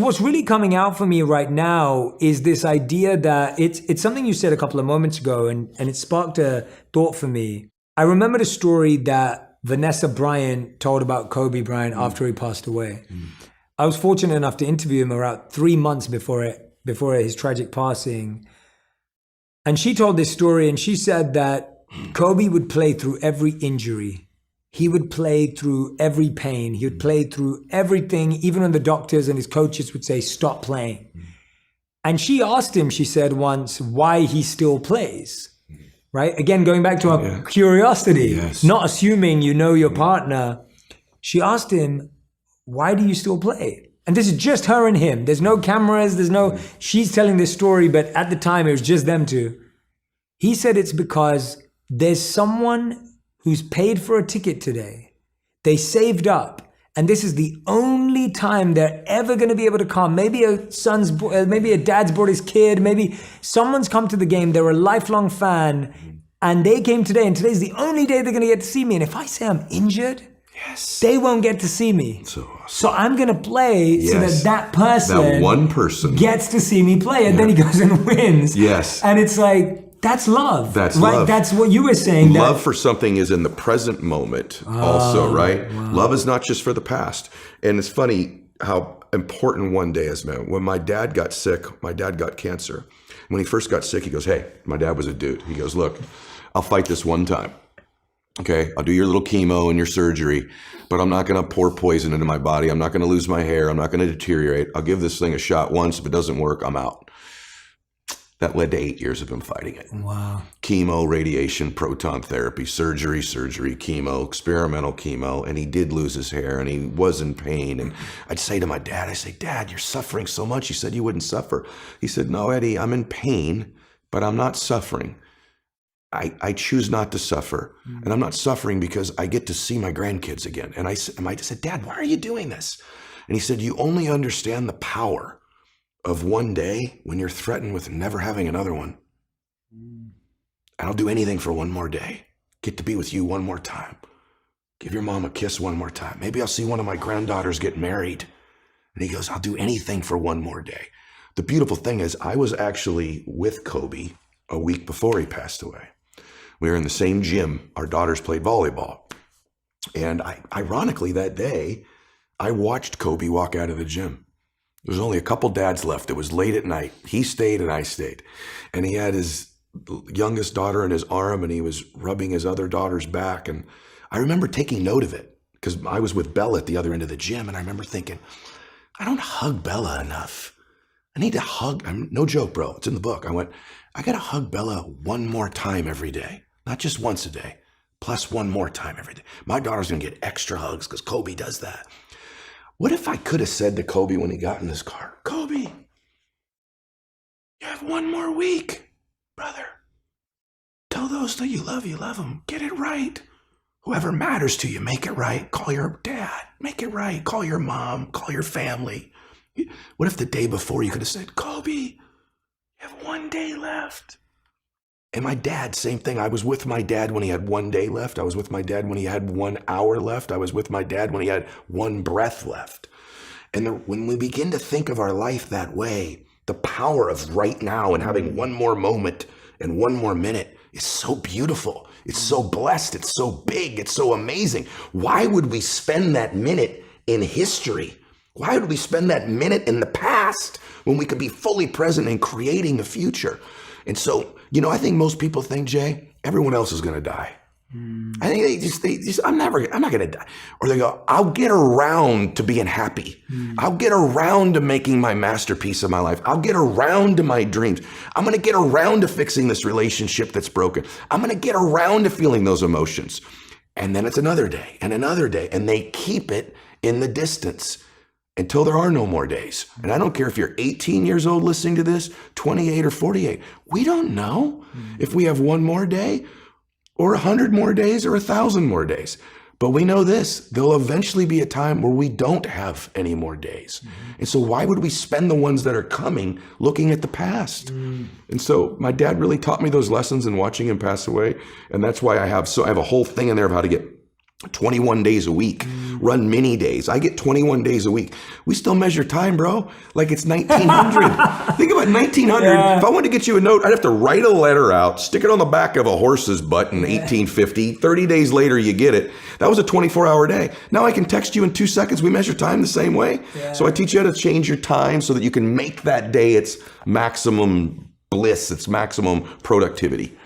what's really coming out for me right now is this idea that it's something you said a couple of moments ago, and it sparked a thought for me. I remember the story that Vanessa Bryant told about Kobe Bryant after he passed away. I was fortunate enough to interview him around 3 months before his tragic passing. And she told this story, and she said that Kobe would play through every injury. He would play through every pain. He would play through everything, even when the doctors and his coaches would say, stop playing. And she asked him, she said once, why he still plays, right? Again, going back to our curiosity, not assuming you know your partner. She asked him, why do you still play? And this is just her and him. There's no cameras, she's telling this story, but at the time it was just them two. He said it's because there's someone who's paid for a ticket today. They saved up, and this is the only time they're ever going to be able to come. Maybe maybe a dad's brought his kid, maybe someone's come to the game. They're a lifelong fan, and they came today, and today's the only day they're going to get to see me. And if I say I'm injured, they won't get to see me. So I'm going to play so that person, one person, gets to see me play, and then he goes and wins. And it's like, that's love. That's right? Love. That's what you were saying. Love for something is in the present moment also, right? Wow. Love is not just for the past. And it's funny how important one day is, man. When my dad got sick, my dad got cancer. When he first got sick, he goes, hey, my dad was a dude. He goes, look, I'll fight this one time. Okay, I'll do your little chemo and your surgery, but I'm not going to pour poison into my body. I'm not going to lose my hair. I'm not going to deteriorate. I'll give this thing a shot once. If it doesn't work, I'm out. That led to 8 years of him fighting it. Wow. Chemo, radiation, proton therapy, surgery, chemo, experimental chemo. And he did lose his hair and he was in pain. And I'd say to my dad, Dad, you're suffering so much. You said you wouldn't suffer. He said, no, Eddie, I'm in pain, but I'm not suffering. I choose not to suffer. And I'm not suffering because I get to see my grandkids again. And I said, Dad, why are you doing this? And he said, you only understand the power of one day when you're threatened with never having another one. And I'll do anything for one more day. Get to be with you one more time. Give your mom a kiss one more time. Maybe I'll see one of my granddaughters get married. And he goes, I'll do anything for one more day. The beautiful thing is I was actually with Kobe a week before he passed away. We were in the same gym. Our daughters played volleyball. And ironically, that day, I watched Kobe walk out of the gym. There was only a couple dads left. It was late at night. He stayed and I stayed. And he had his youngest daughter in his arm and he was rubbing his other daughter's back. And I remember taking note of it because I was with Bella at the other end of the gym. And I remember thinking, I don't hug Bella enough. I need to hug. No joke, bro. It's in the book. I went, I got to hug Bella one more time every day. Not just once a day, plus one more time every day. My daughter's going to get extra hugs because Kobe does that. What if I could have said to Kobe when he got in his car, Kobe, you have one more week, brother. Tell those that you love them. Get it right. Whoever matters to you, make it right. Call your dad, make it right. Call your mom, call your family. What if the day before you could have said, Kobe, you have one day left. And my dad, same thing. I was with my dad when he had 1 day left. I was with my dad when he had 1 hour left. I was with my dad when he had one breath left. And when we begin to think of our life that way, the power of right now and having one more moment and one more minute is so beautiful. It's so blessed. It's so big. It's so amazing. Why would we spend that minute in history? Why would we spend that minute in the past when we could be fully present in creating the future? And so, I think most people think, Jay, everyone else is going to die. I think they just, I'm not going to die. Or they go, I'll get around to being happy. I'll get around to making my masterpiece of my life. I'll get around to my dreams. I'm going to get around to fixing this relationship that's broken. I'm going to get around to feeling those emotions. And then it's another day and another day. And they keep it in the distance until there are no more days. And I don't care if you're 18 years old listening to this, 28 or 48. We don't know if we have one more day or 100 more days or 1,000 more days. But we know this, there'll eventually be a time where we don't have any more days. And so why would we spend the ones that are coming looking at the past? And so my dad really taught me those lessons in watching him pass away. And that's why I have a whole thing in there of how to get 21 days a week, run mini days. I get 21 days a week. We still measure time, bro, like it's 1900. Think about 1900. Yeah. If I wanted to get you a note, I'd have to write a letter out, stick it on the back of a horse's butt in 1850. 30 days later, you get it. That was a 24-hour day. Now I can text you in 2 seconds. We measure time the same way. Yeah. So I teach you how to change your time so that you can make that day its maximum bliss, its maximum productivity.